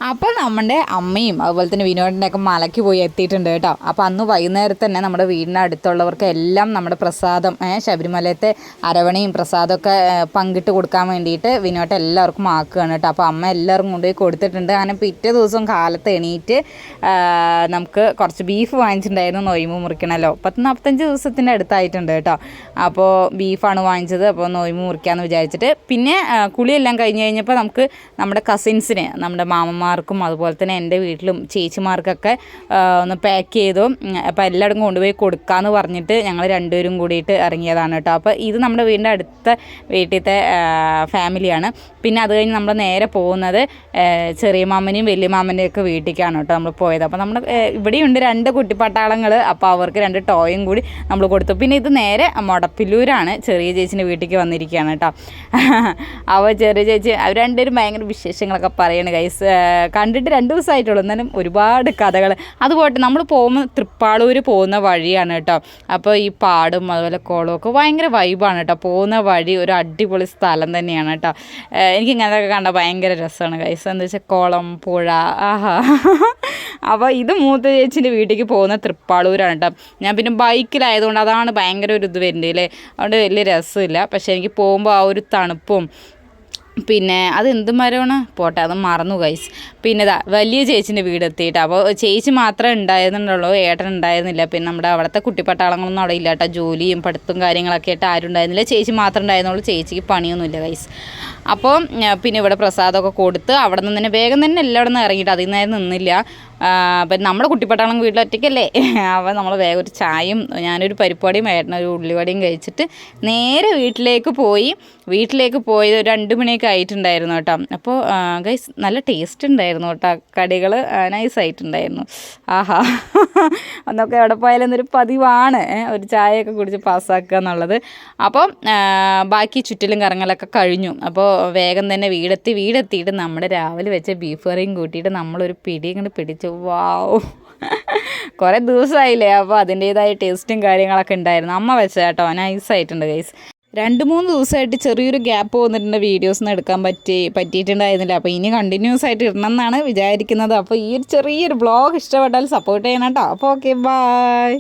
അപ്പോൾ നമ്മുടെ അമ്മയും അതുപോലെ തന്നെ വിനോദിൻ്റെയൊക്കെ മലയ്ക്ക് പോയി എത്തിയിട്ടുണ്ട് കേട്ടോ. അപ്പോൾ അന്ന് വൈകുന്നേരത്ത് തന്നെ നമ്മുടെ വീടിൻ്റെ അടുത്തുള്ളവർക്ക് എല്ലാം നമ്മുടെ പ്രസാദം ശബരിമലയത്തെ അരവണയും പ്രസാദമൊക്കെ പങ്കിട്ട് കൊടുക്കാൻ വേണ്ടിയിട്ട് വിനോദ് എല്ലാവർക്കും ആക്കുകയാണ് കേട്ടോ. അപ്പോൾ അമ്മ എല്ലാവർക്കും കൊണ്ടുപോയി കൊടുത്തിട്ടുണ്ട്. അങ്ങനെ പിറ്റേ ദിവസം കാലത്ത് എണീറ്റ് നമുക്ക് കുറച്ച് ബീഫ് വാങ്ങിച്ചിട്ടുണ്ടായിരുന്നു. നൊയിമ്പ് മുറിക്കണമല്ലോ, 40-45 ദിവസത്തിൻ്റെ അടുത്തായിട്ടുണ്ട് കേട്ടോ. അപ്പോൾ ബീഫാണ് വാങ്ങിച്ചത്. അപ്പോൾ നൊയിമ്പ് മുറിക്കാമെന്ന് വിചാരിച്ചിട്ട് പിന്നെ കുളിയെല്ലാം കഴിഞ്ഞ് കഴിഞ്ഞപ്പോൾ നമുക്ക് നമ്മുടെ കസിൻസിന്, നമ്മുടെ മാമന്മാർക്കും അതുപോലെ തന്നെ എൻ്റെ വീട്ടിലും ചേച്ചിമാർക്കൊക്കെ ഒന്ന് പാക്ക് ചെയ്തു. അപ്പോൾ എല്ലായിടും കൊണ്ടുപോയി കൊടുക്കാമെന്ന് പറഞ്ഞിട്ട് ഞങ്ങൾ രണ്ടുപേരും കൂടിയിട്ട് ഇറങ്ങിയതാണ് കേട്ടോ. അപ്പോൾ ഇത് നമ്മുടെ വീടിൻ്റെ അടുത്ത വീട്ടിലത്തെ ഫാമിലിയാണ്. പിന്നെ അത് കഴിഞ്ഞ് നമ്മൾ നേരെ പോകുന്നത് ചെറിയ മാമനെയും വലിയ മാമൻ്റെയും ഒക്കെ വീട്ടിലേക്കാണ് കേട്ടോ നമ്മൾ പോയത്. അപ്പോൾ നമ്മൾ ഇവിടെയുണ്ട് 2 കുട്ടിപ്പട്ടാളങ്ങൾ. അപ്പോൾ അവർക്ക് 2 ടോയും കൂടി നമ്മൾ കൊടുത്തു. പിന്നെ ഇത് നേരെ മുടപ്പില്ലൂരാണ്, ചെറിയ ചേച്ചിൻ്റെ വീട്ടിലേക്ക് വന്നിരിക്കുകയാണ് കേട്ടോ. അപ്പോൾ ചെറിയ ചേച്ചി അവർ രണ്ടുപേരും ഭയങ്കര വിശേഷങ്ങളൊക്കെ പറയണ ഗൈസ്. കണ്ടിട്ട് 2 ദിവസമായിട്ടുള്ളൂ, എന്നാലും ഒരുപാട് കഥകൾ. അതുപോലെ നമ്മൾ പോകുമ്പോൾ തൃപ്പാളൂർ പോകുന്ന വഴിയാണ് കേട്ടോ. അപ്പോൾ ഈ പാടും അതുപോലെ കുളവും ഒക്കെ ഭയങ്കര വൈബാണ് കേട്ടോ. പോകുന്ന വഴി ഒരു അടിപൊളി സ്ഥലം തന്നെയാണ് കേട്ടോ. എനിക്ക് ഇങ്ങനെയൊക്കെ കണ്ടാൽ ഭയങ്കര രസമാണ് ഗൈസ്. എന്താ വെച്ചാൽ കുളം, പുഴ, ആഹാ. അപ്പോൾ ഇത് മൂത്ത ചേച്ചിൻ്റെ വീട്ടിലേക്ക് പോകുന്ന തൃപ്പാളൂരാണ് കേട്ടോ. ഞാൻ പിന്നെ ബൈക്കിലായതുകൊണ്ട് അതാണ് ഭയങ്കര ഒരു ഇത് വരുന്നത് അല്ലേ, അതുകൊണ്ട് വലിയ രസമില്ല. പക്ഷേ എനിക്ക് പോകുമ്പോൾ ആ ഒരു തണുപ്പും പിന്നെ അത് എന്ത് മരമാണ് പോട്ടെ, അത് മറന്നു ഗൈസ്. പിന്നെ ഇതാ വലിയ ചേച്ചിൻ്റെ വീട് എത്തിയിട്ട്. അപ്പോൾ ചേച്ചി മാത്രമേ ഉണ്ടായിരുന്നുള്ളൂ, ഏട്ടൻ ഉണ്ടായിരുന്നില്ല. പിന്നെ നമ്മുടെ അവിടുത്തെ കുട്ടിപ്പട്ടാളങ്ങളൊന്നും അവിടെ ഇല്ല കേട്ടോ. ജോലിയും പഠിത്തവും കാര്യങ്ങളൊക്കെ ആയിട്ട് ആരും ഉണ്ടായിരുന്നില്ല. ചേച്ചി മാത്രമേ ഉണ്ടായിരുന്നുള്ളൂ. ചേച്ചിക്ക് പണിയൊന്നുമില്ല ഗൈസ്. അപ്പോൾ പിന്നെ ഇവിടെ പ്രസാദമൊക്കെ കൊടുത്ത് അവിടെ നിന്ന് തന്നെ വേഗം തന്നെ എല്ലായിടത്തും നിന്ന് ഇറങ്ങിയിട്ട് അതിൽ നിന്നായിരുന്നു നിന്നില്ല. അപ്പം നമ്മുടെ കുട്ടിപ്പട്ടാളം വീട്ടിൽ ഒറ്റയ്ക്കല്ലേ. അപ്പോൾ നമ്മൾ വേഗം ഒരു ചായയും ഞാനൊരു പരിപ്പുവടയും ഏട്ടനൊരു ഉള്ളിവടയും കഴിച്ചിട്ട് നേരെ വീട്ടിലേക്ക് പോയത് 2 മണിയൊക്കെ ആയിട്ടുണ്ടായിരുന്നു കേട്ടോ. അപ്പോൾ ഗൈസ് നല്ല ടേസ്റ്റ് ഉണ്ടായിരുന്നു കേട്ടോ. കടികൾ നൈസായിട്ടുണ്ടായിരുന്നു. ആഹാ, അന്നൊക്കെ എവിടെ പോയാലും എന്നൊരു പതിവാണ് ഒരു ചായയൊക്കെ കുടിച്ച് പാസ്സാക്കുക എന്നുള്ളത്. അപ്പോൾ ബാക്കി ചുറ്റിലും കറങ്ങലൊക്കെ കഴിഞ്ഞു. അപ്പോൾ വേഗം തന്നെ വീടെത്തിയിട്ട് നമ്മുടെ രാവിലെ വെച്ച ബീഫ് കറിയും കൂട്ടിയിട്ട് നമ്മളൊരു പിടി ഇങ്ങോട്ട് പിടിച്ചു. വാവ്, കുറേ ദിവസമായില്ലേ. അപ്പോൾ അതിൻ്റേതായ ടേസ്റ്റും കാര്യങ്ങളൊക്കെ ഉണ്ടായിരുന്നു. അമ്മ വെച്ച കേട്ടോ, നൈസായിട്ടുണ്ട് ഗൈസ്. 2-3 ദിവസമായിട്ട് ചെറിയൊരു ഗ്യാപ്പ് വന്നിട്ടുണ്ട്, വീഡിയോസൊന്നും എടുക്കാൻ പറ്റിയിട്ടുണ്ടായിരുന്നില്ല. അപ്പോൾ ഇനി കണ്ടിന്യൂസ് ആയിട്ട് ഇടണം എന്നാണ് വിചാരിക്കുന്നത്. അപ്പോൾ ഈ ഒരു ചെറിയൊരു വ്ളോഗ് ഇഷ്ടപ്പെട്ടാൽ സപ്പോർട്ട് ചെയ്യണം കേട്ടോ. അപ്പോൾ ഓക്കെ, ബൈ.